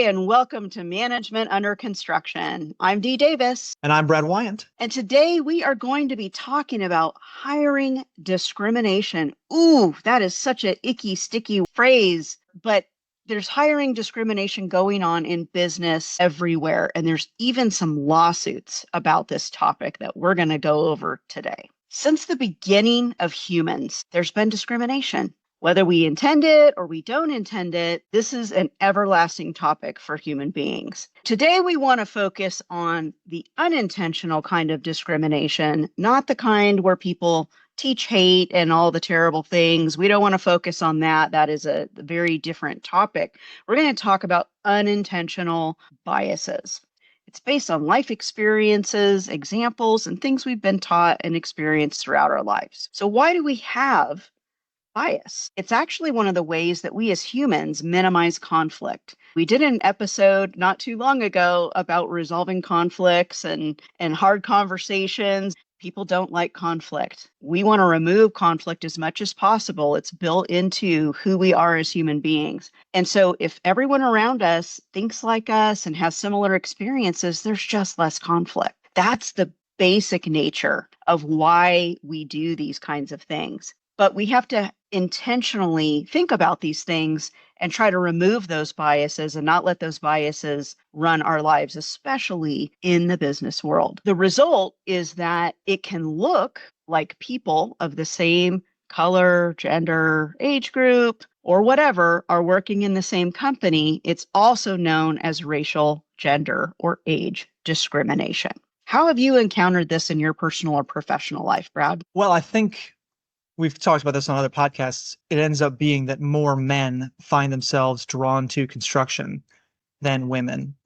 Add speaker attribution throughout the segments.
Speaker 1: and welcome to Management Under Construction. I'm Dee Davis.
Speaker 2: And I'm Brad Wyant.
Speaker 1: And today we are going to be talking about hiring discrimination. Ooh, that is such an icky, sticky phrase, but there's hiring discrimination going on in business everywhere. And there's even some lawsuits about this topic that we're going to go over today. Since the beginning of humans, there's been discrimination. Whether we intend it or we don't intend it, this is an everlasting topic for human beings. Today, we want to focus on the unintentional kind of discrimination, not the kind where people teach hate and all the terrible things. We don't want to focus on that. That is a very different topic. We're going to talk about unintentional biases. It's based on life experiences, examples, and things we've been taught and experienced throughout our lives. So why do we have bias? It's actually one of the ways that we as humans minimize conflict. We did an episode not too long ago about resolving conflicts and hard conversations. People don't like conflict. We want to remove conflict as much as possible. It's built into who we are as human beings. And so if everyone around us thinks like us and has similar experiences, there's just less conflict. That's the basic nature of why we do these kinds of things. But we have to intentionally think about these things and try to remove those biases and not let those biases run our lives, especially in the business world. The result is that it can look like people of the same color, gender, age group, or whatever are working in the same company. It's also known as racial, gender, or age discrimination. How have you encountered this in your personal or professional life, Brad?
Speaker 2: Well, I think we've talked about this on other podcasts. It ends up being that more men find themselves drawn to construction than women.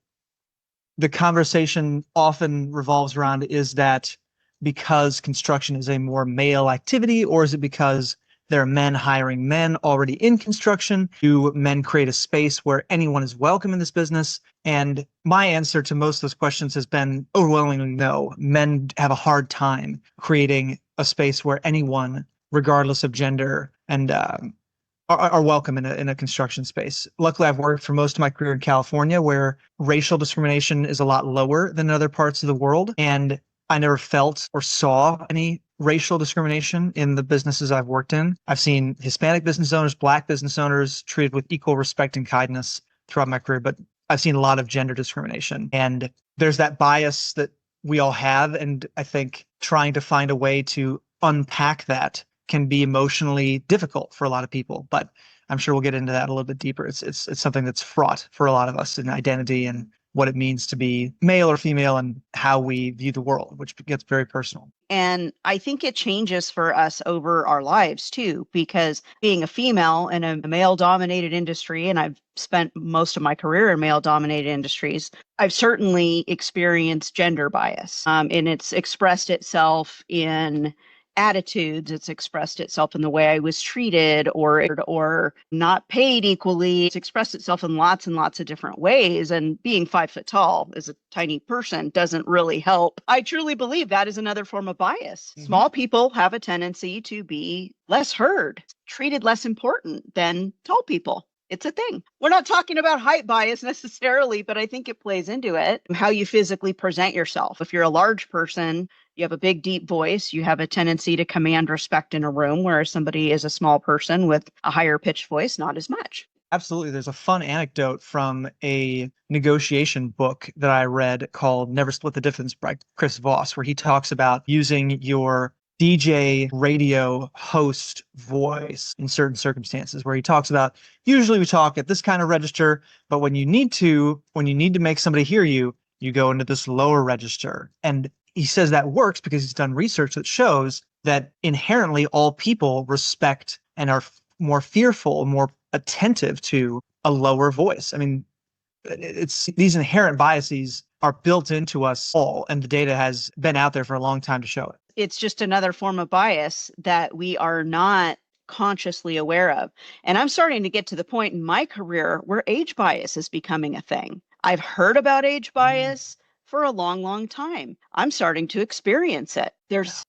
Speaker 2: The conversation often revolves around, is that because construction is a more male activity, or is it because there are men hiring men already in construction? Do men create a space where anyone is welcome in this business? And my answer to most of those questions has been overwhelmingly no. Men have a hard time creating a space where anyone, regardless of gender, and are welcome in a construction space. Luckily, I've worked for most of my career in California, where racial discrimination is a lot lower than in other parts of the world. And I never felt or saw any racial discrimination in the businesses I've worked in. I've seen Hispanic business owners, Black business owners treated with equal respect and kindness throughout my career, but I've seen a lot of gender discrimination. And there's that bias that we all have. And I think trying to find a way to unpack that can be emotionally difficult for a lot of people, but I'm sure we'll get into that a little bit deeper. It's something that's fraught for a lot of us in identity and what it means to be male or female and how we view the world, which gets very personal.
Speaker 1: And I think it changes for us over our lives too, because being a female in a male-dominated industry, and I've spent most of my career in male-dominated industries, I've certainly experienced gender bias, and it's expressed itself in attitudes. It's expressed itself in the way I was treated or not paid equally. It's expressed itself in lots and lots of different ways. And being 5 foot tall as a tiny person doesn't really help. I truly believe that is another form of bias. Mm-hmm. Small people have a tendency to be less heard, treated less important than tall people. It's a thing. We're not talking about height bias necessarily, but I think it plays into it. How you physically present yourself. If you're a large person, you have a big, deep voice, you have a tendency to command respect in a room, whereas somebody is a small person with a higher pitched voice, not as much.
Speaker 2: Absolutely. There's a fun anecdote from a negotiation book that I read called Never Split the Difference by Chris Voss, where he talks about using your DJ radio host voice in certain circumstances, where he talks about, usually we talk at this kind of register, but when you need to make somebody hear you, you go into this lower register. And he says that works because he's done research that shows that inherently all people respect and are more fearful, more attentive to a lower voice. I mean, it's these inherent biases are built into us all, and the data has been out there for a long time to show it.
Speaker 1: It's just another form of bias that we are not consciously aware of. And I'm starting to get to the point in my career where age bias is becoming a thing. I've heard about age bias for a long, long time. I'm starting to experience it. There's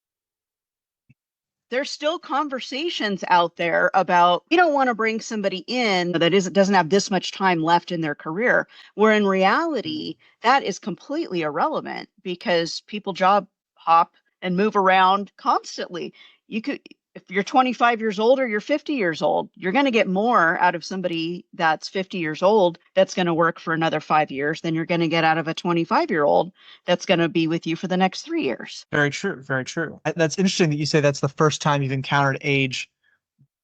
Speaker 1: there's still conversations out there about we don't want to bring somebody in that doesn't have this much time left in their career, where in reality that is completely irrelevant because people job hop and move around constantly. You could, if you're 25 years old or you're 50 years old, you're going to get more out of somebody that's 50 years old that's going to work for another 5 years than you're going to get out of a 25-year-old that's going to be with you for the next 3 years.
Speaker 2: Very true. Very true. That's interesting that you say that's the first time you've encountered age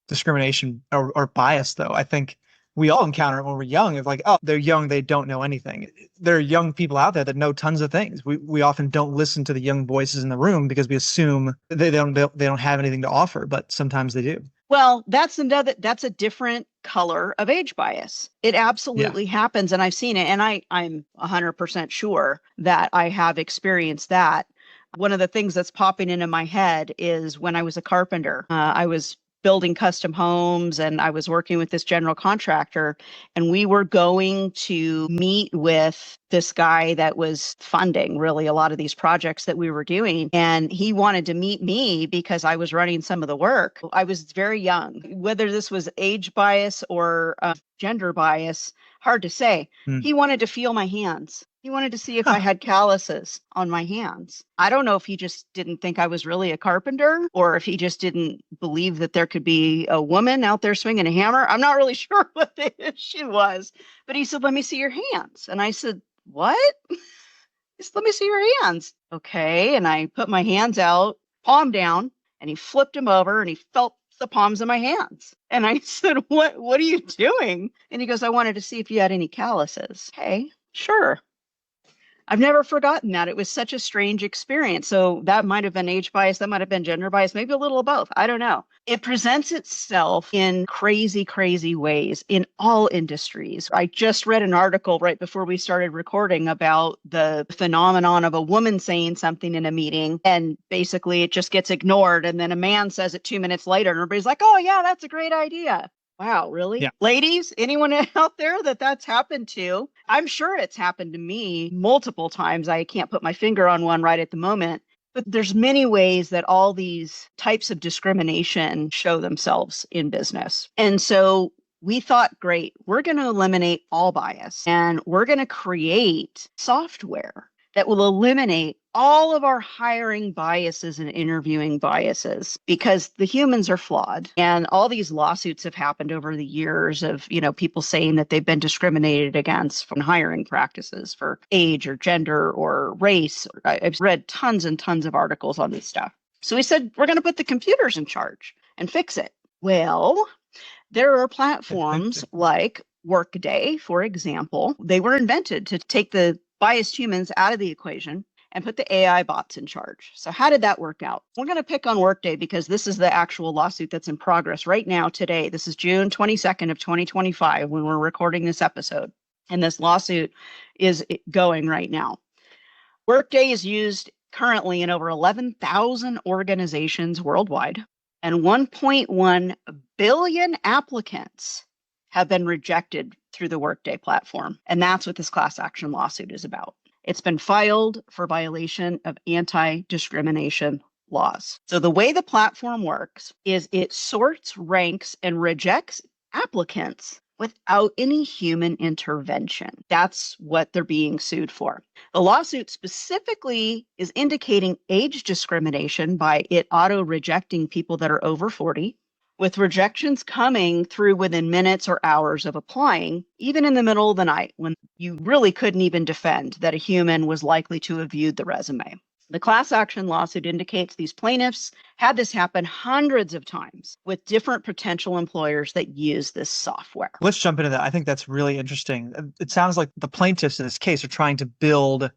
Speaker 2: discrimination or bias, though. I think we all encounter it when we're young. It's like, oh, they're young, they don't know anything. There are young people out there that know tons of things. We often don't listen to the young voices in the room because we assume they don't have anything to offer, but sometimes they do.
Speaker 1: Well, that's a different color of age bias. It absolutely happens, and I've seen it, and I'm 100% sure that I have experienced that. One of the things that's popping into my head is when I was a carpenter. I was building custom homes and I was working with this general contractor, and we were going to meet with this guy that was funding really a lot of these projects that we were doing. And he wanted to meet me because I was running some of the work. I was very young. Whether this was age bias or gender bias, hard to say. He wanted to feel my hands. He wanted to see if I had calluses on my hands. I don't know if he just didn't think I was really a carpenter or if he just didn't believe that there could be a woman out there swinging a hammer. I'm not really sure what the issue was, but he said, "Let me see your hands." And I said, "What?" He said, "Let me see your hands." Okay. And I put my hands out, palm down, and he flipped them over and he felt the palms of my hands. And I said, what are you doing? And he goes, "I wanted to see if you had any calluses." Okay, sure. I've never forgotten that. It was such a strange experience. So that might have been age bias. That might have been gender bias, maybe a little of both. I don't know. It presents itself in crazy, crazy ways in all industries. I just read an article right before we started recording about the phenomenon of a woman saying something in a meeting and basically it just gets ignored. And then a man says it 2 minutes later and everybody's like, "Oh yeah, that's a great idea." Wow, really?
Speaker 2: Yeah.
Speaker 1: Ladies, anyone out there that's happened to? I'm sure it's happened to me multiple times. I can't put my finger on one right at the moment, but there's many ways that all these types of discrimination show themselves in business. And so we thought, great, we're going to eliminate all bias and we're going to create software that will eliminate all of our hiring biases and interviewing biases because the humans are flawed. And all these lawsuits have happened over the years of, people saying that they've been discriminated against from hiring practices for age or gender or race. I've read tons and tons of articles on this stuff. So we said, we're going to put the computers in charge and fix it. Well, there are platforms like Workday, for example. They were invented to take the biased humans out of the equation and put the AI bots in charge. So how did that work out? We're going to pick on Workday because this is the actual lawsuit that's in progress right now today. This is June 22nd of 2025 when we're recording this episode. And this lawsuit is going right now. Workday is used currently in over 11,000 organizations worldwide, and 1.1 billion applicants have been rejected through the Workday platform. And that's what this class action lawsuit is about. It's been filed for violation of anti-discrimination laws. So the way the platform works is it sorts, ranks, and rejects applicants without any human intervention. That's what they're being sued for. The lawsuit specifically is indicating age discrimination by it auto-rejecting people that are over 40, with rejections coming through within minutes or hours of applying, even in the middle of the night when you really couldn't even defend that a human was likely to have viewed the resume. The class action lawsuit indicates these plaintiffs had this happen hundreds of times with different potential employers that use this software.
Speaker 2: Let's jump into that. I think that's really interesting. It sounds like the plaintiffs in this case are trying to build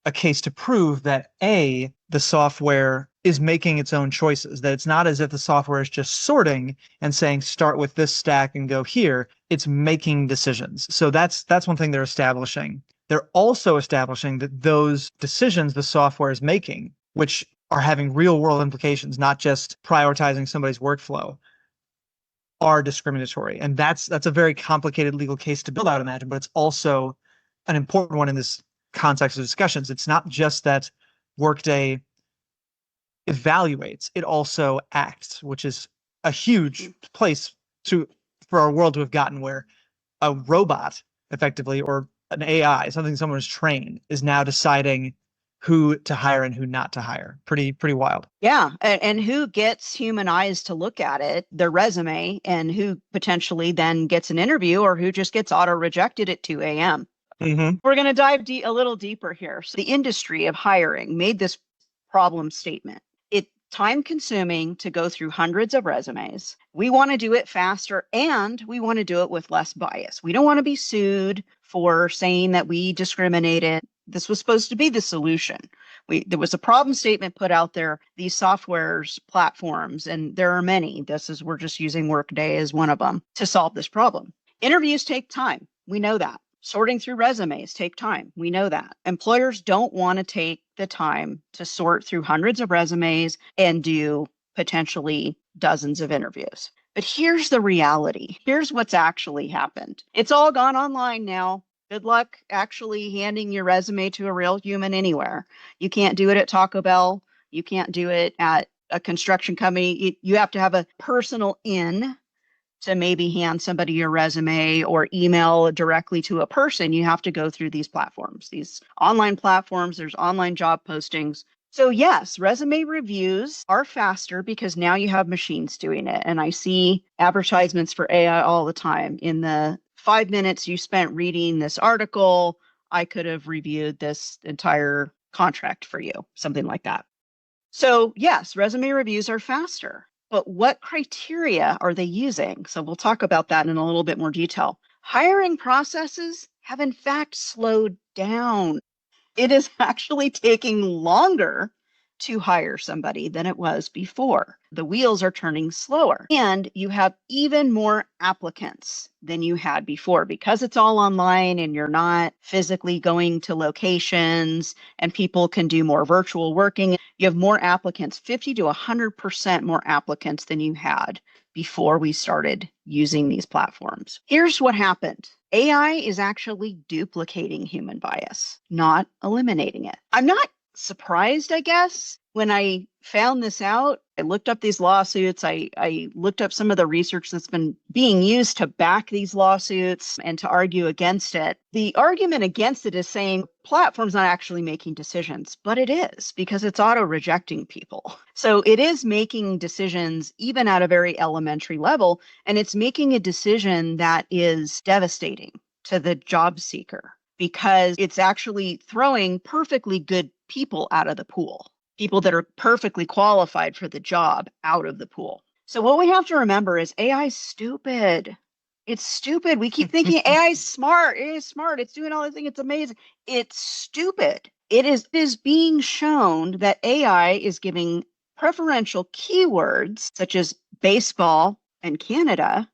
Speaker 2: a case to prove that A, the software is making its own choices, that it's not as if the software is just sorting and saying, start with this stack and go here. It's making decisions. So that's one thing they're establishing. They're also establishing that those decisions the software is making, which are having real world implications, not just prioritizing somebody's workflow, are discriminatory. And that's a very complicated legal case to build, I would imagine, but it's also an important one in this context of discussions. It's not just that Workday evaluates, it also acts, which is a huge place for our world to have gotten, where a robot, effectively, or an AI, something someone is trained, is now deciding who to hire and who not to hire. Pretty wild.
Speaker 1: Yeah. And who gets human eyes to look at it, their resume, and who potentially then gets an interview, or who just gets auto rejected at 2 a.m.
Speaker 2: Mm-hmm.
Speaker 1: We're going to dive a little deeper here. So the industry of hiring made this problem statement. It's time consuming to go through hundreds of resumes. We want to do it faster, and we want to do it with less bias. We don't want to be sued for saying that we discriminated. This was supposed to be the solution. There was a problem statement put out there, these softwares, platforms, and there are many. We're just using Workday as one of them to solve this problem. Interviews take time. We know that. Sorting through resumes take time. We know that. Employers don't want to take the time to sort through hundreds of resumes and do potentially dozens of interviews. But here's the reality. Here's what's actually happened. It's all gone online now. Good luck actually handing your resume to a real human anywhere. You can't do it at Taco Bell. You can't do it at a construction company. You have to have a personal in to maybe hand somebody your resume or email directly to a person. You have to go through these platforms, these online platforms. There's online job postings. So yes, resume reviews are faster because now you have machines doing it. And I see advertisements for AI all the time. In the 5 minutes you spent reading this article, I could have reviewed this entire contract for you, something like that. So yes, resume reviews are faster. But what criteria are they using? So we'll talk about that in a little bit more detail. Hiring processes have in fact slowed down. It is actually taking longer to hire somebody than it was before. The wheels are turning slower, and you have even more applicants than you had before because it's all online and you're not physically going to locations, and people can do more virtual working. You have more applicants, 50 to 100% more applicants than you had before we started using these platforms. Here's what happened. AI is actually duplicating human bias, not eliminating it. I'm not surprised, I guess. When I found this out, I looked up these lawsuits. I looked up some of the research that's been being used to back these lawsuits and to argue against it. The argument against it is saying platform's not actually making decisions, but it is, because it's auto-rejecting people. So it is making decisions even at a very elementary level, and it's making a decision that is devastating to the job seeker because it's actually throwing perfectly good people out of the pool. People that are perfectly qualified for the job out of the pool. So what we have to remember is AI is stupid. It's stupid. We keep thinking AI is smart. It is smart. It's doing all this thing. It's amazing. It's stupid. It is being shown that AI is giving preferential keywords such as baseball and Canada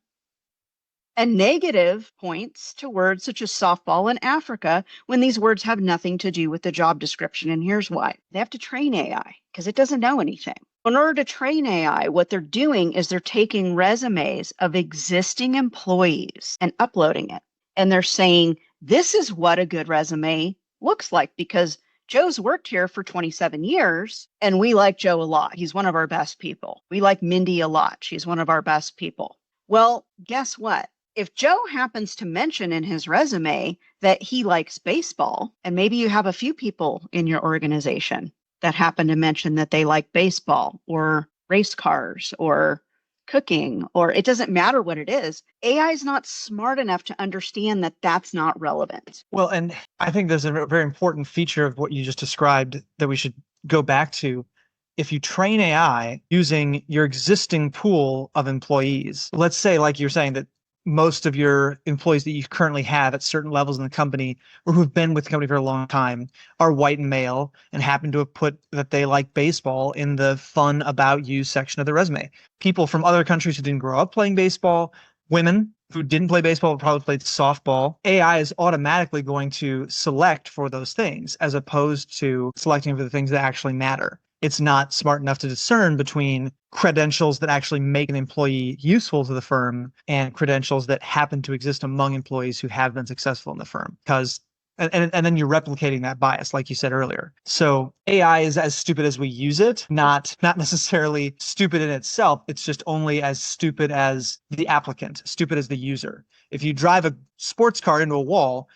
Speaker 1: and negative points to words such as softball and Africa when these words have nothing to do with the job description. And here's why. They have to train AI because it doesn't know anything. In order to train AI, what they're doing is they're taking resumes of existing employees and uploading it. And they're saying, this is what a good resume looks like because Joe's worked here for 27 years and we like Joe a lot. He's one of our best people. We like Mindy a lot. She's one of our best people. Well, guess what? If Joe happens to mention in his resume that he likes baseball, and maybe you have a few people in your organization that happen to mention that they like baseball or race cars or cooking, or it doesn't matter what it is, AI is not smart enough to understand that that's not relevant.
Speaker 2: Well, and I think there's a very important feature of what you just described that we should go back to. If you train AI using your existing pool of employees, let's say, like you're saying, that most of your employees that you currently have at certain levels in the company or who've been with the company for a long time are white and male and happen to have put that they like baseball in the fun about you section of the resume. People from other countries who didn't grow up playing baseball, women who didn't play baseball but probably played softball, AI is automatically going to select for those things as opposed to selecting for the things that actually matter. It's not smart enough to discern between credentials that actually make an employee useful to the firm and credentials that happen to exist among employees who have been successful in the firm, because And then you're replicating that bias, like you said earlier. So AI is as stupid as we use it, not necessarily stupid in itself. It's just only as stupid as the applicant, stupid as the user. If you drive a sports car into a wall,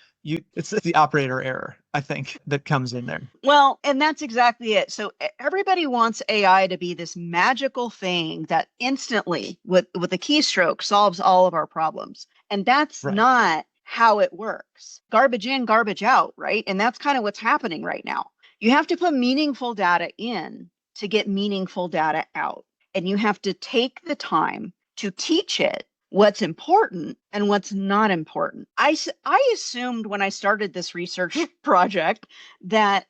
Speaker 2: it's the operator error, I think, that comes in there.
Speaker 1: Well, and that's exactly it. So everybody wants AI to be this magical thing that instantly, with a keystroke, solves all of our problems. And that's
Speaker 2: Right.
Speaker 1: not how it works. Garbage in, garbage out, right? And that's kind of what's happening right now. You have to put meaningful data in to get meaningful data out. And you have to take the time to teach it what's important and what's not important. I assumed when I started this research project that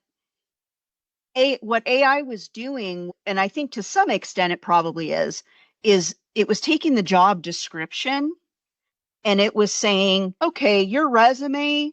Speaker 1: what AI was doing, and I think to some extent it probably is it was taking the job description and it was saying, okay, your resume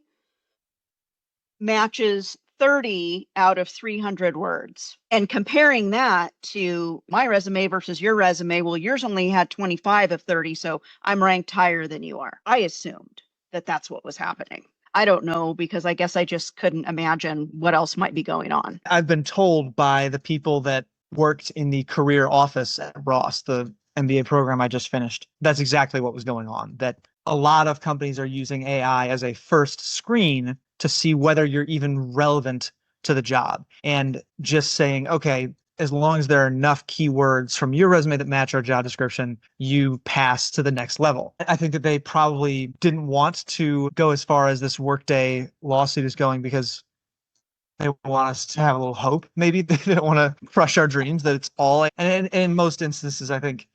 Speaker 1: matches 30 out of 300 words, and comparing that to my resume versus your resume. Well, yours only had 25 of 30, so I'm ranked higher than you are. I assumed that that's what was happening. I don't know, because I guess I just couldn't imagine what else might be going on.
Speaker 2: I've been told by the people that worked in the career office at Ross, the MBA program I just finished, that's exactly what was going on. That a lot of companies are using AI as a first screen to see whether you're even relevant to the job, and just saying, okay, as long as there are enough keywords from your resume that match our job description, you pass to the next level. I think that they probably didn't want to go as far as this Workday lawsuit is going, because they want us to have a little hope. Maybe they don't want to crush our dreams that it's all. And in most instances, I think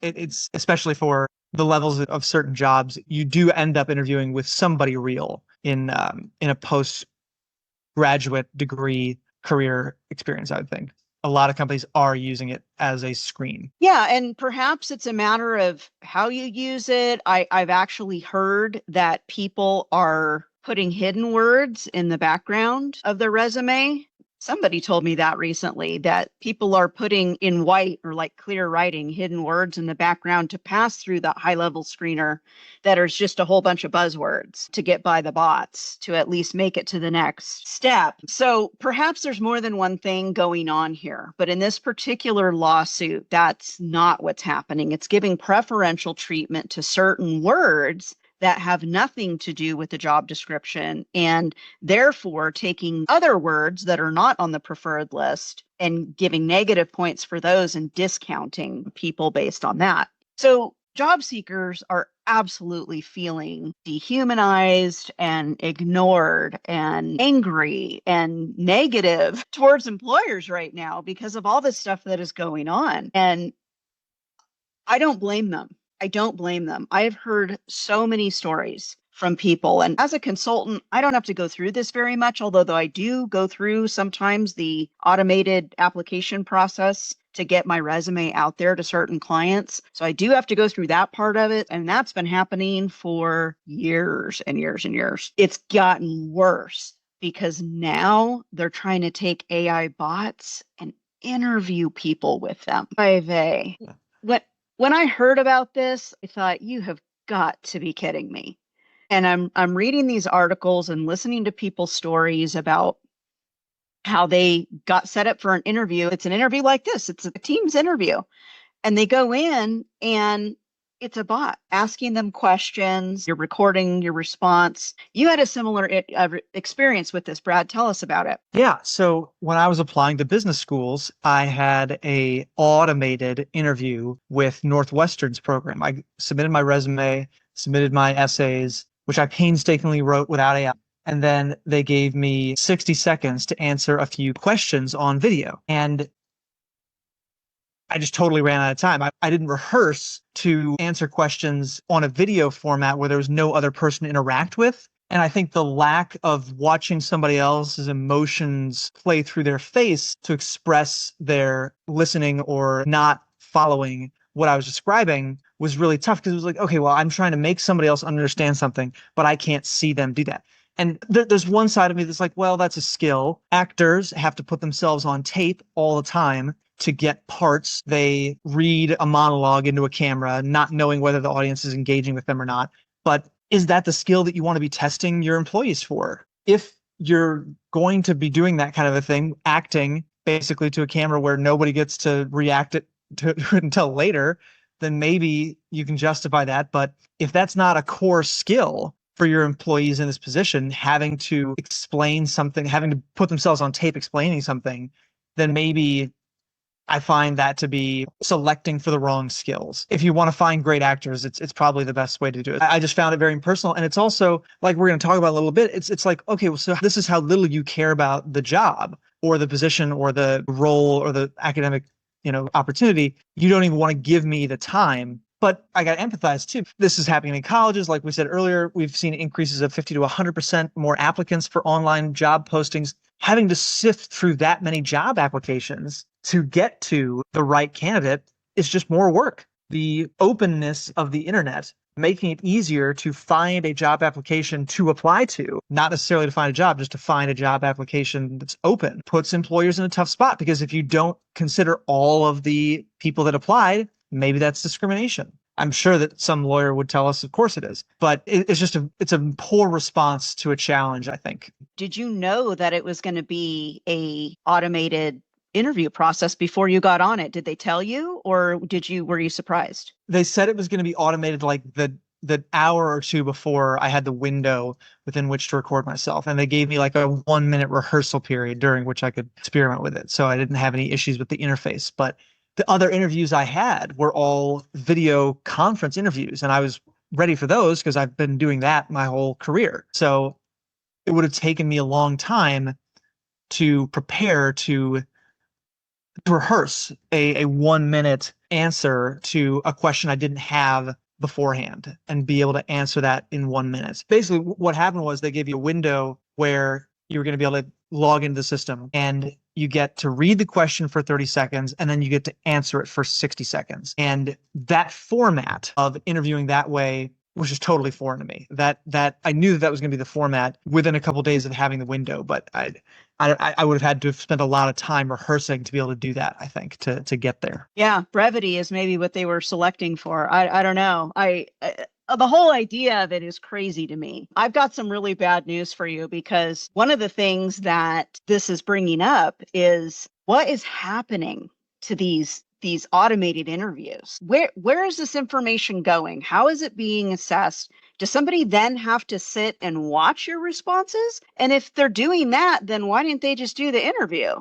Speaker 2: it's especially for the levels of certain jobs, you do end up interviewing with somebody real in a postgraduate degree career experience. I would think a lot of companies are using it as a screen.
Speaker 1: Yeah, and perhaps it's a matter of how you use it. I've actually heard that people are putting hidden words in the background of their resume. Somebody told me that recently, that people are putting in white or like clear writing hidden words in the background to pass through that high level screener that is just a whole bunch of buzzwords to get by the bots to at least make it to the next step. So perhaps there's more than one thing going on here, but in this particular lawsuit, that's not what's happening. It's giving preferential treatment to certain words that have nothing to do with the job description, and therefore taking other words that are not on the preferred list and giving negative points for those and discounting people based on that. So job seekers are absolutely feeling dehumanized and ignored and angry and negative towards employers right now because of all this stuff that is going on. And I don't blame them. I don't blame them. I've heard so many stories from people. And as a consultant, I don't have to go through this very much, although I do go through sometimes the automated application process to get my resume out there to certain clients. So I do have to go through that part of it. And that's been happening for years and years and years. It's gotten worse because now they're trying to take AI bots and interview people with them. When I heard about this, I thought, you have got to be kidding me. And I'm reading these articles and listening to people's stories about how they got set up for an interview. It's an interview like this. It's a Teams interview. And they go in and it's a bot asking them questions. You're recording your response. You had a similar experience with this, Brad. Tell us about it.
Speaker 2: Yeah. So when I was applying to business schools, I had a automated interview with Northwestern's program. I submitted my resume, submitted my essays, which I painstakingly wrote without AI. And then they gave me 60 seconds to answer a few questions on video. And I just totally ran out of time. I didn't rehearse to answer questions on a video format where there was no other person to interact with. And I think the lack of watching somebody else's emotions play through their face to express their listening or not following what I was describing was really tough, because it was like, okay, well, I'm trying to make somebody else understand something, but I can't see them do that. And there's one side of me that's like, well, that's a skill. Actors have to put themselves on tape all the time to get parts. They read a monologue into a camera, not knowing whether the audience is engaging with them or not. But is that the skill that you want to be testing your employees for? if you're going to be doing that kind of a thing, acting basically to a camera where nobody gets to react it to until later, then maybe you can justify that. But if that's not a core skill for your employees in this position, having to explain something, having to put themselves on tape explaining something, then maybe I find that to be selecting for the wrong skills. If you want to find great actors, it's probably the best way to do it. I just found it very impersonal. And it's also like we're going to talk about a little bit. It's like, okay, well, so this is how little you care about the job or the position or the role or the academic, opportunity. You don't even want to give me the time. But I got to empathize too. This is happening in colleges. Like we said earlier, we've seen increases of 50 to 100% more applicants for online job postings. Having to sift through that many job applications to get to the right candidate is just more work. The openness of the internet, making it easier to find a job application to apply to, not necessarily to find a job, just to find a job application that's open, puts employers in a tough spot, because if you don't consider all of the people that applied, maybe that's discrimination. I'm sure that some lawyer would tell us, of course it is, but it's a poor response to a challenge, I think.
Speaker 1: Did you know that it was going to be a automated interview process before you got on it? Did they tell you, or were you surprised?
Speaker 2: They said it was going to be automated like the hour or two before I had the window within which to record myself. And they gave me like a 1 minute rehearsal period during which I could experiment with it. So I didn't have any issues with the interface. But the other interviews I had were all video conference interviews, and I was ready for those because I've been doing that my whole career. So it would have taken me a long time to prepare to rehearse a 1 minute answer to a question I didn't have beforehand and be able to answer that in 1 minute. Basically, what happened was they gave you a window where you were going to be able to log into the system, and you get to read the question for 30 seconds and then you get to answer it for 60 seconds. And that format of interviewing that way was just totally foreign to me. That I knew that was going to be the format within a couple of days of having the window, but I would have had to have spent a lot of time rehearsing to be able to do that, I think, to get there.
Speaker 1: Yeah, brevity is maybe what they were selecting for. I don't know. The whole idea of it is crazy to me. I've got some really bad news for you, because one of the things that this is bringing up is what is happening to these automated interviews. Where is this information going? How is it being assessed? Does somebody then have to sit and watch your responses? And if they're doing that, then why didn't they just do the interview?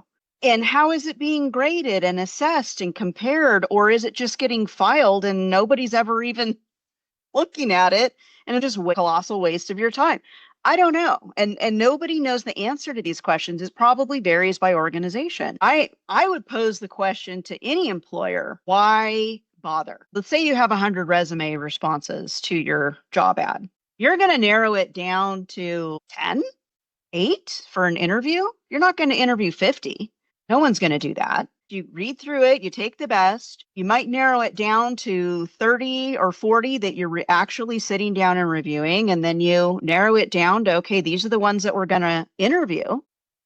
Speaker 1: And how is it being graded and assessed and compared? Or is it just getting filed and nobody's ever even looking at it, and it's just a colossal waste of your time? I don't know. And nobody knows the answer to these questions. It probably varies by organization. I would pose the question to any employer: why bother? Let's say you have 100 resume responses to your job ad. You're going to narrow it down to 10, 8 for an interview. You're not going to interview 50. No one's going to do that. You read through it, you take the best. You might narrow it down to 30 or 40 that you're actually sitting down and reviewing. And then you narrow it down to, okay, these are the ones that we're going to interview.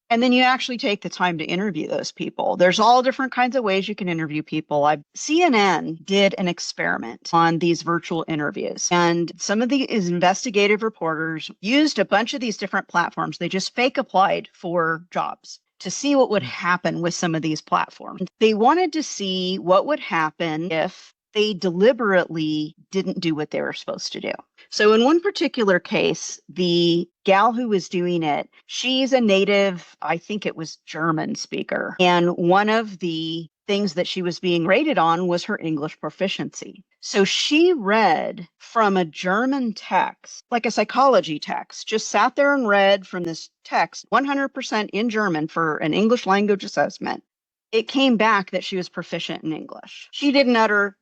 Speaker 1: And then you actually take the time to interview those people. There's all different kinds of ways you can interview people. CNN did an experiment on these virtual interviews, and some of these investigative reporters used a bunch of these different platforms. They just fake applied for jobs to see what would happen with some of these platforms. They wanted to see what would happen if they deliberately didn't do what they were supposed to do. So in one particular case, the gal who was doing it, she's a native, I think it was German speaker. And one of the things that she was being rated on was her English proficiency. So she read from a German text, like a psychology text, just sat there and read from this text 100% in German for an English language assessment. It came back that she was proficient in English. She didn't utter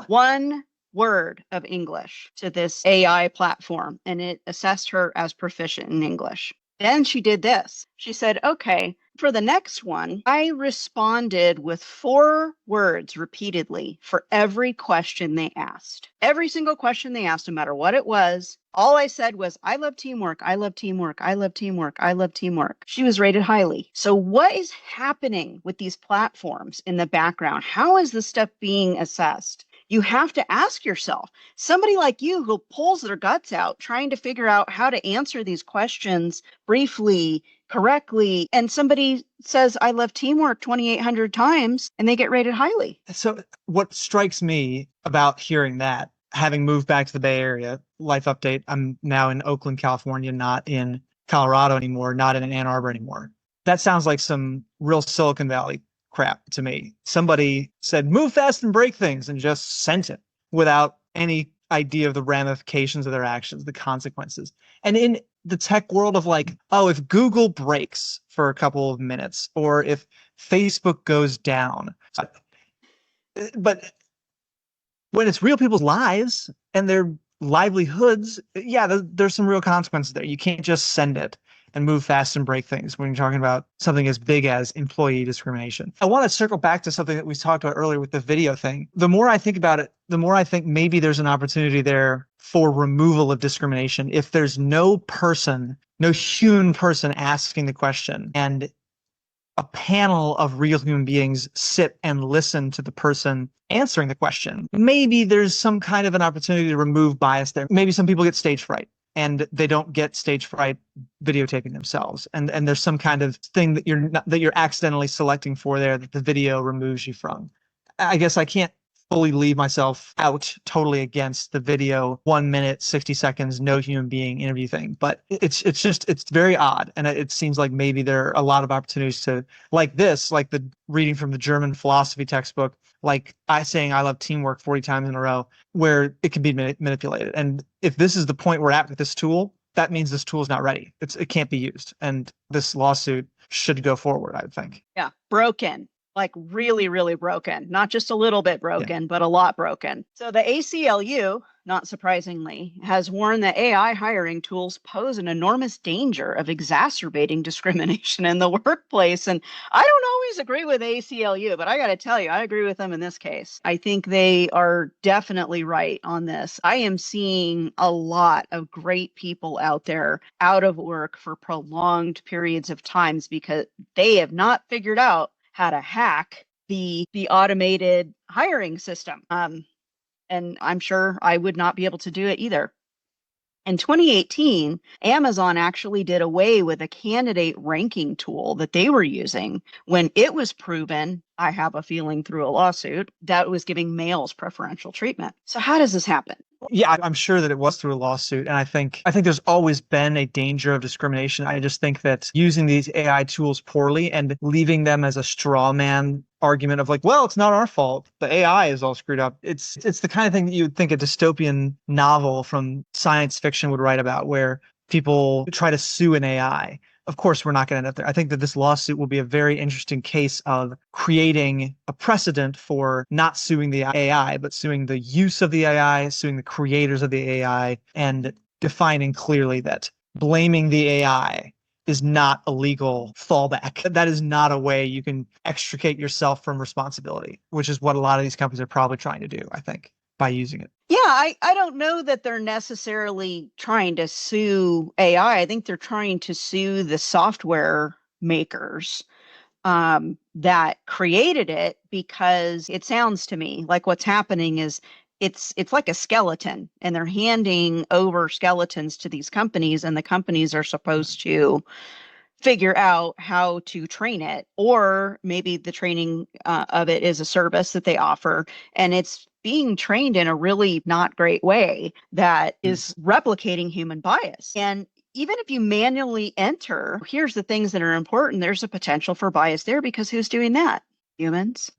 Speaker 1: one word of English to this AI platform, and it assessed her as proficient in English. Then she did this. She said, okay, for the next one, I responded with 4 words repeatedly for every question they asked. Every single question they asked, no matter what it was, all I said was, I love teamwork, I love teamwork, I love teamwork, I love teamwork. She was rated highly. So what is happening with these platforms in the background? How is this stuff being assessed? You have to ask yourself, somebody like you who pulls their guts out trying to figure out how to answer these questions briefly, correctly, and somebody says, I love teamwork 2,800 times, and they get rated highly.
Speaker 2: So what strikes me about hearing that, having moved back to the Bay Area, life update, I'm now in Oakland, California, not in Colorado anymore, not in Ann Arbor anymore. That sounds like some real Silicon Valley crap to me. Somebody said, move fast and break things, and just sent it without any idea of the ramifications of their actions, the consequences. And in the tech world of like, oh, if Google breaks for a couple of minutes, or if Facebook goes down, but when it's real people's lives and their livelihoods, yeah, there's some real consequences there. You can't just send it and move fast and break things when you're talking about something as big as employee discrimination. I want to circle back to something that we talked about earlier with the video thing. The more I think about it, the more I think maybe there's an opportunity there for removal of discrimination if there's no person, no human person asking the question, and a panel of real human beings sit and listen to the person answering the question. Maybe there's some kind of an opportunity to remove bias there. Maybe some people get stage fright and they don't get stage fright videotaping themselves. And there's some kind of thing that you're accidentally selecting for there that the video removes you from. I guess I can't fully leave myself out totally against the video 1 minute 60 seconds no human being interview thing, but it's very odd, and it seems like maybe there are a lot of opportunities to, like this, like the reading from the German philosophy textbook, like I saying I love teamwork 40 times in a row, where it can be manipulated. And if this is the point we're at with this tool, that means this tool is not ready. It can't be used, and this lawsuit should go forward, I would think.
Speaker 1: Yeah, broken. Like really, really broken, not just a little bit broken, but a lot broken. So the ACLU, not surprisingly, has warned that AI hiring tools pose an enormous danger of exacerbating discrimination in the workplace. And I don't always agree with ACLU, but I got to tell you, I agree with them in this case. I think they are definitely right on this. I am seeing a lot of great people out there out of work for prolonged periods of times because they have not figured out how to hack the automated hiring system. And I'm sure I would not be able to do it either. In 2018, Amazon actually did away with a candidate ranking tool that they were using when it was proven, I have a feeling through a lawsuit, that it was giving males preferential treatment. So how does this happen?
Speaker 2: Yeah, I'm sure that it was through a lawsuit. And I think there's always been a danger of discrimination. I just think that using these AI tools poorly and leaving them as a straw man argument of like, well, it's not our fault, the AI is all screwed up. It's the kind of thing that you would think a dystopian novel from science fiction would write about, where people try to sue an AI. Of course, we're not going to end up there. I think that this lawsuit will be a very interesting case of creating a precedent for not suing the AI, but suing the use of the AI, suing the creators of the AI, and defining clearly that blaming the AI is not a legal fallback. That is not a way you can extricate yourself from responsibility, which is what a lot of these companies are probably trying to do, I think, by using it.
Speaker 1: Yeah, I don't know that they're necessarily trying to sue AI. I think they're trying to sue the software makers that created it, because it sounds to me like what's happening is it's like a skeleton, and they're handing over skeletons to these companies, and the companies are supposed to figure out how to train it, or maybe the training of it is a service that they offer, and it's being trained in a really not great way that is replicating human bias. And even if you manually enter, here's the things that are important, there's a potential for bias there, because who's doing that? Humans.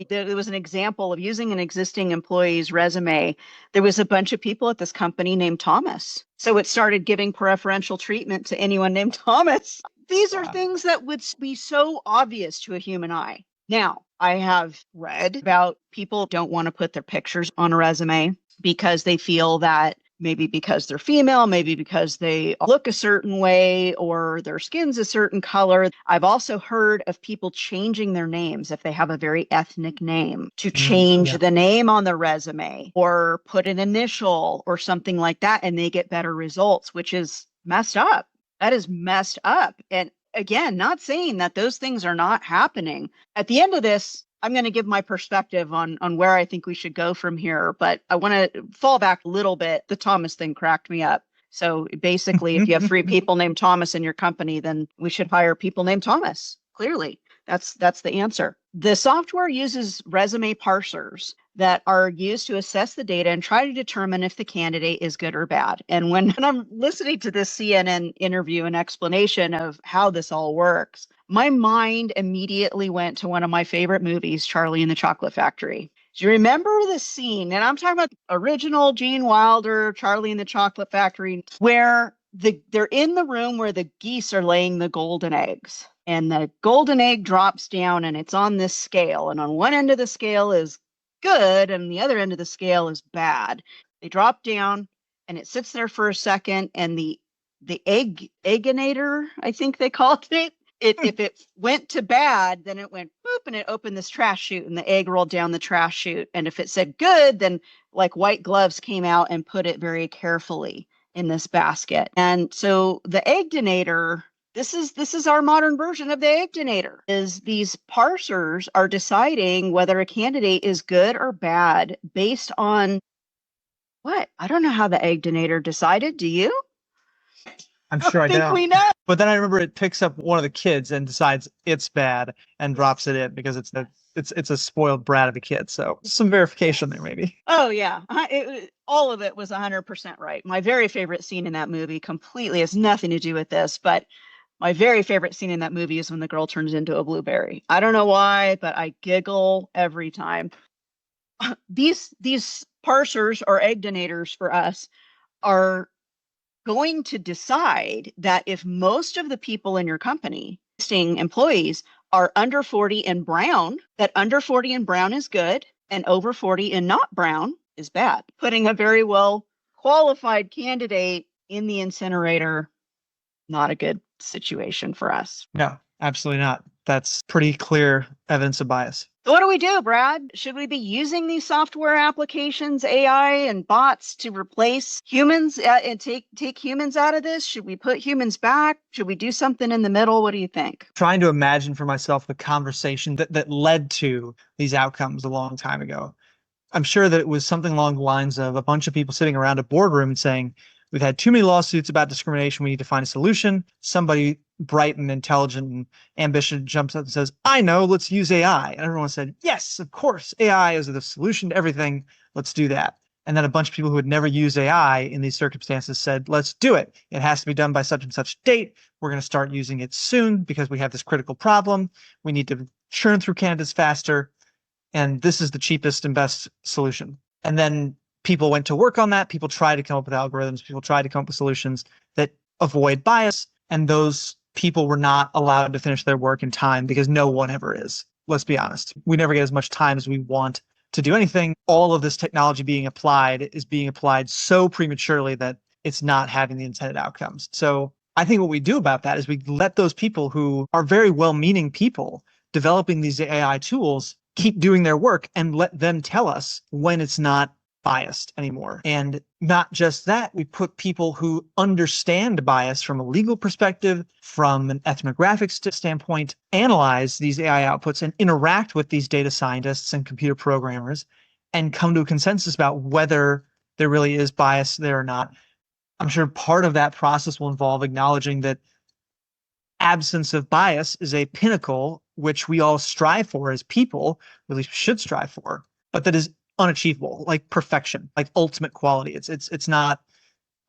Speaker 1: There was an example of using an existing employee's resume. There was a bunch of people at this company named Thomas. So it started giving preferential treatment to anyone named Thomas. These are things that would be so obvious to a human eye. Now, I have read about people don't want to put their pictures on a resume because they feel that maybe because they're female, maybe because they look a certain way or their skin's a certain color. I've also heard of people changing their names if they have a very ethnic name, to change the name on the resume or put an initial or something like that, and they get better results, which is messed up. That is messed up. And again, not saying that those things are not happening. At the end of this, I'm going to give my perspective on where I think we should go from here, but I want to fall back a little bit. The Thomas thing cracked me up. So basically, if you have three people named Thomas in your company, then we should hire people named Thomas. Clearly, that's the answer. The software uses resume parsers that are used to assess the data and try to determine if the candidate is good or bad. And when I'm listening to this CNN interview and explanation of how this all works, my mind immediately went to one of my favorite movies, Charlie and the Chocolate Factory. Do you remember the scene? And I'm talking about the original Gene Wilder, Charlie and the Chocolate Factory, where they're in the room where the geese are laying the golden eggs. And the golden egg drops down and it's on this scale. And on one end of the scale is good and the other end of the scale is bad. They drop down and it sits there for a second, and the egginator, I think they called it, if it went to bad, then it went boop and it opened this trash chute and the egg rolled down the trash chute. And if it said good, then like white gloves came out and put it very carefully in this basket. And so the egginator, this is our modern version of the egginator, is these parsers are deciding whether a candidate is good or bad based on what? I don't know how the egginator decided. Do you?
Speaker 2: I'm sure I
Speaker 1: think
Speaker 2: don't.
Speaker 1: we know.
Speaker 2: But then I remember it picks up one of the kids and decides it's bad and drops it in because it's a spoiled brat of a kid. So some verification there, maybe.
Speaker 1: Oh yeah, all of it was 100% right. My very favorite scene in that movie completely has nothing to do with this, but my very favorite scene in that movie is when the girl turns into a blueberry. I don't know why, but I giggle every time. These parsers or eggdonators for us are going to decide that if most of the people in your company, listing employees, are under 40 and brown, that under 40 and brown is good and over 40 and not brown is bad. Putting a very well qualified candidate in the incinerator, not a good situation for us.
Speaker 2: No, absolutely not. That's pretty clear evidence of bias.
Speaker 1: So what do we do, Brad? Should we be using these software applications, AI and bots, to replace humans and take humans out of this? Should we put humans back? Should we do something in the middle? What do you think?
Speaker 2: Trying to imagine for myself the conversation that led to these outcomes a long time ago. I'm sure that it was something along the lines of a bunch of people sitting around a boardroom and saying, we've had too many lawsuits about discrimination. We need to find a solution. Somebody bright and intelligent and ambitious jumps up and says, I know, let's use AI. And everyone said, yes, of course, AI is the solution to everything. Let's do that. And then a bunch of people who had never used AI in these circumstances said, let's do it. It has to be done by such and such date. We're going to start using it soon because we have this critical problem. We need to churn through candidates faster. And this is the cheapest and best solution. And then people went to work on that. People tried to come up with algorithms. People tried to come up with solutions that avoid bias. And those people were not allowed to finish their work in time because no one ever is. Let's be honest. We never get as much time as we want to do anything. All of this technology being applied is being applied so prematurely that it's not having the intended outcomes. So I think what we do about that is we let those people who are very well-meaning people developing these AI tools keep doing their work and let them tell us when it's not biased anymore. And not just that, we put people who understand bias from a legal perspective, from an ethnographic standpoint, analyze these AI outputs and interact with these data scientists and computer programmers and come to a consensus about whether there really is bias there or not. I'm sure part of that process will involve acknowledging that absence of bias is a pinnacle which we all strive for as people, or at least should strive for, but that is unachievable, like perfection, like ultimate quality. It's not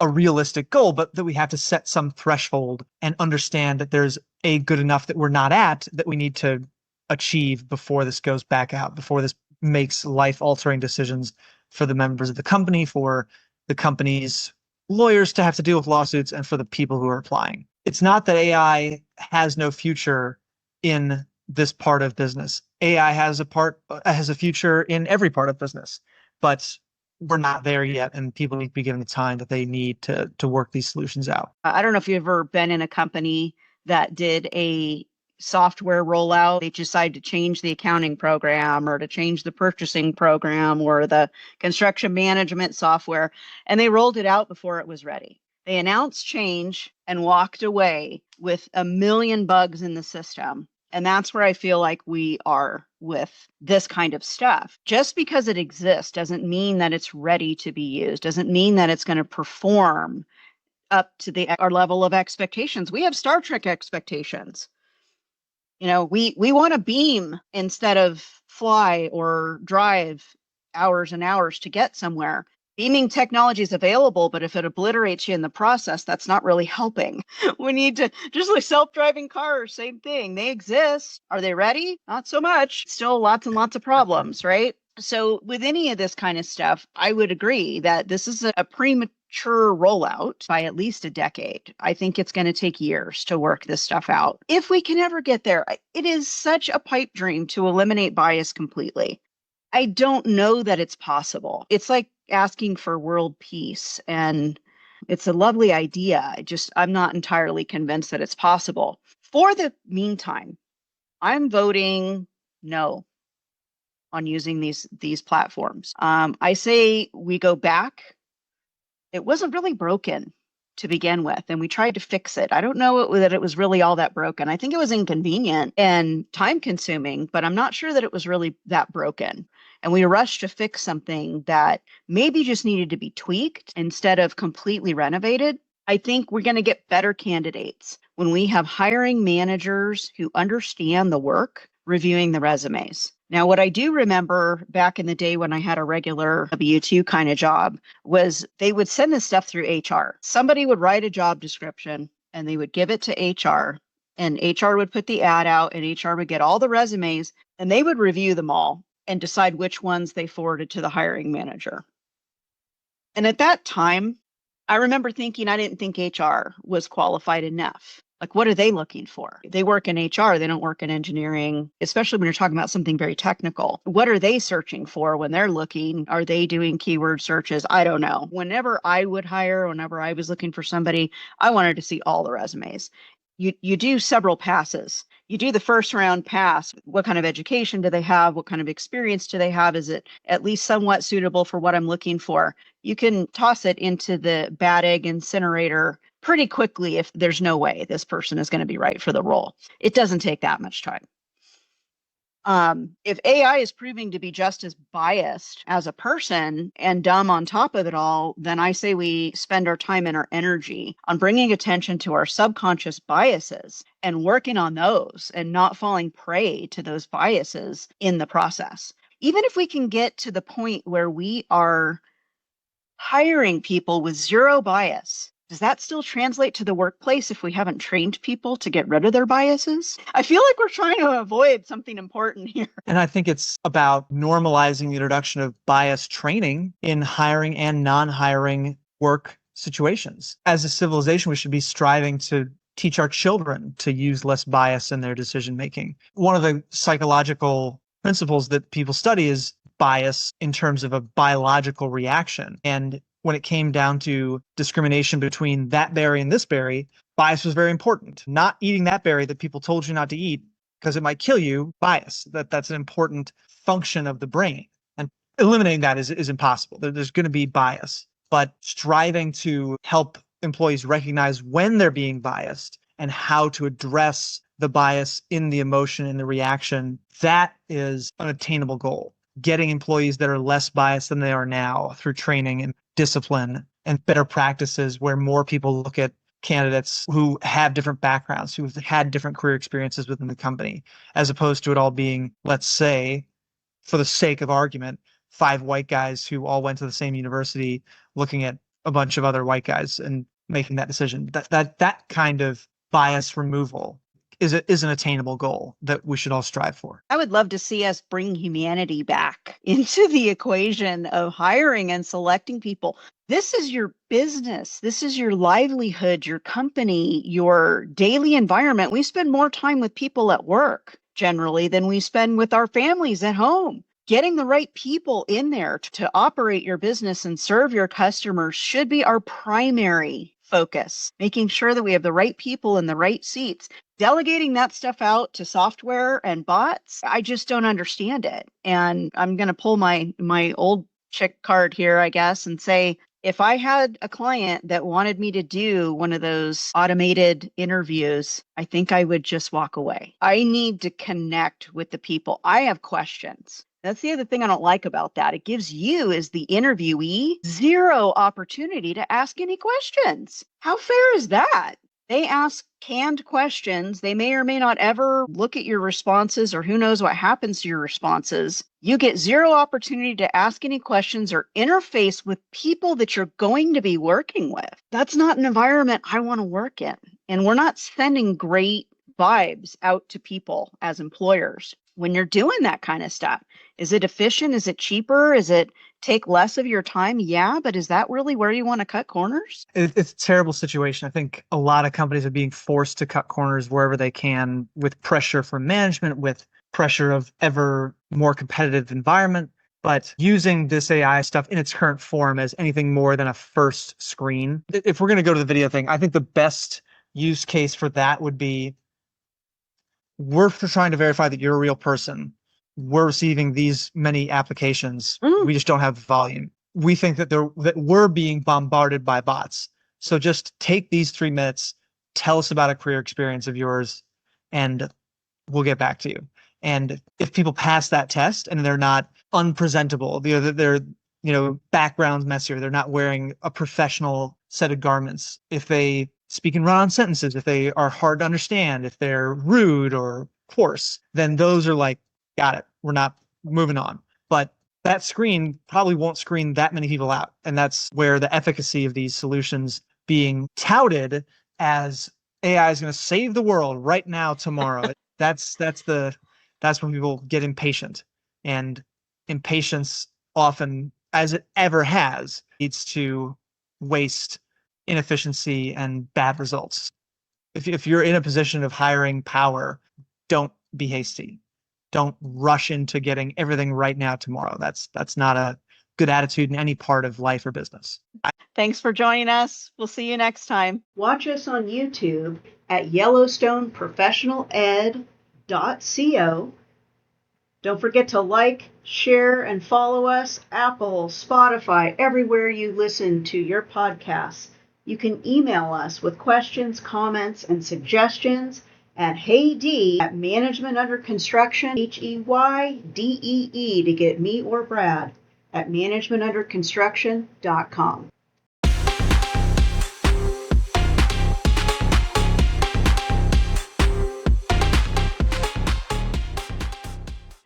Speaker 2: a realistic goal, but that we have to set some threshold and understand that there's a good enough that we're not at that we need to achieve before this goes back out, before this makes life-altering decisions for the members of the company, for the company's lawyers to have to deal with lawsuits, and for the people who are applying. It's not that AI has no future in this part of business. AI has a future in every part of business, but we're not there yet, and people need to be given the time that they need to work these solutions out.
Speaker 1: I don't know if you've ever been in a company that did a software rollout. They decided to change the accounting program or to change the purchasing program or the construction management software, and they rolled it out before it was ready. They announced change and walked away with 1 million bugs in the system. And that's where I feel like we are with this kind of stuff. Just because it exists doesn't mean that it's ready to be used, doesn't mean that it's going to perform up to our level of expectations. We have Star Trek expectations. We want to beam instead of fly or drive hours and hours to get somewhere. Beaming technology is available, but if it obliterates you in the process, that's not really helping. We need to, just like self-driving cars, same thing. They exist. Are they ready? Not so much. Still lots and lots of problems, right? So with any of this kind of stuff, I would agree that this is a premature rollout by at least a decade. I think it's going to take years to work this stuff out. If we can ever get there, it is such a pipe dream to eliminate bias completely. I don't know that it's possible. It's like asking for world peace, and it's a lovely idea. I'm not entirely convinced that it's possible. For the meantime, I'm voting no on using these platforms. I say we go back. It wasn't really broken to begin with, and we tried to fix it. I don't know that it was really all that broken. I think it was inconvenient and time consuming, but I'm not sure that it was really that broken. And we rushed to fix something that maybe just needed to be tweaked instead of completely renovated. I think we're going to get better candidates when we have hiring managers who understand the work reviewing the resumes. Now, what I do remember back in the day when I had a regular W-2 kind of job was they would send this stuff through HR. Somebody would write a job description and they would give it to HR, and HR would put the ad out, and HR would get all the resumes and they would review them all and decide which ones they forwarded to the hiring manager. And at that time, I remember thinking I didn't think HR was qualified enough. Like, what are they looking for? They work in HR, they don't work in engineering, especially when you're talking about something very technical. What are they searching for when they're looking? Are they doing keyword searches? I don't know. Whenever I would hire, whenever I was looking for somebody, I wanted to see all the resumes. You do several passes. You do the first round pass. What kind of education do they have? What kind of experience do they have? Is it at least somewhat suitable for what I'm looking for? You can toss it into the bad egg incinerator pretty quickly if there's no way this person is going to be right for the role. It doesn't take that much time. If AI is proving to be just as biased as a person and dumb on top of it all, then I say we spend our time and our energy on bringing attention to our subconscious biases and working on those and not falling prey to those biases in the process. Even if we can get to the point where we are hiring people with zero bias, does that still translate to the workplace if we haven't trained people to get rid of their biases? I feel like we're trying to avoid something important here.
Speaker 2: And I think it's about normalizing the introduction of bias training in hiring and non-hiring work situations. As a civilization, we should be striving to teach our children to use less bias in their decision making. One of the psychological principles that people study is bias in terms of a biological reaction. And when it came down to discrimination between that berry and this berry, bias was very important. Not eating that berry that people told you not to eat because it might kill you, bias. That's an important function of the brain. And eliminating that is impossible. There's going to be bias. But striving to help employees recognize when they're being biased and how to address the bias in the emotion and the reaction, that is an attainable goal. Getting employees that are less biased than they are now through training and discipline and better practices where more people look at candidates who have different backgrounds, who have had different career experiences within the company, as opposed to it all being, let's say, for the sake of argument, 5 white guys who all went to the same university looking at a bunch of other white guys and making that decision. That kind of bias removal is an attainable goal that we should all strive for.
Speaker 1: I would love to see us bring humanity back into the equation of hiring and selecting people. This is your business. This is your livelihood, your company, your daily environment. We spend more time with people at work generally than we spend with our families at home. Getting the right people in there to operate your business and serve your customers should be our primary focus, making sure that we have the right people in the right seats. Delegating that stuff out to software and bots, I just don't understand it. And I'm going to pull my old chick card here, I guess, and say, If I had a client that wanted me to do one of those automated interviews, I think I would just walk away. I need to connect with the people. I have questions. That's the other thing I don't like about that. It gives you, as the interviewee, zero opportunity to ask any questions. How fair is that? They ask canned questions. They may or may not ever look at your responses, or who knows what happens to your responses. You get zero opportunity to ask any questions or interface with people that you're going to be working with. That's not an environment I want to work in. And we're not sending great vibes out to people as employers when you're doing that kind of stuff. Is it efficient? Is it cheaper? Is it take less of your time? Yeah, but is that really where you want to cut corners?
Speaker 2: It's a terrible situation. I think a lot of companies are being forced to cut corners wherever they can, with pressure from management, with pressure of ever more competitive environment. But using this AI stuff in its current form as anything more than a first screen. If we're going to go to the video thing, I think the best use case for that would be, we're trying to verify that you're a real person. We're receiving these many applications. We just don't have volume. We think that we're being bombarded by bots. So just take these 3 minutes, tell us about a career experience of yours, and we'll get back to you. And if people pass that test and they're not unpresentable, their background's messier, they're not wearing a professional set of garments, if they speak in run-on sentences, if they are hard to understand, if they're rude or coarse, then those are like, got it, we're not moving on. But that screen probably won't screen that many people out. And that's where the efficacy of these solutions being touted as AI is going to save the world right now, tomorrow. that's when people get impatient. And impatience often, as it ever has, leads to waste, inefficiency, and bad results. If you're in a position of hiring power, don't be hasty. Don't rush into getting everything right now tomorrow. That's not a good attitude in any part of life or business.
Speaker 1: Thanks for joining us. We'll see you next time. Watch us on YouTube at YellowstoneProfessionalEd.co. Don't forget to like, share, and follow us, Apple, Spotify, everywhere you listen to your podcasts. You can email us with questions, comments, and suggestions at heydee@managementunderconstruction, HEYDEE, to get me or Brad at managementunderconstruction.com.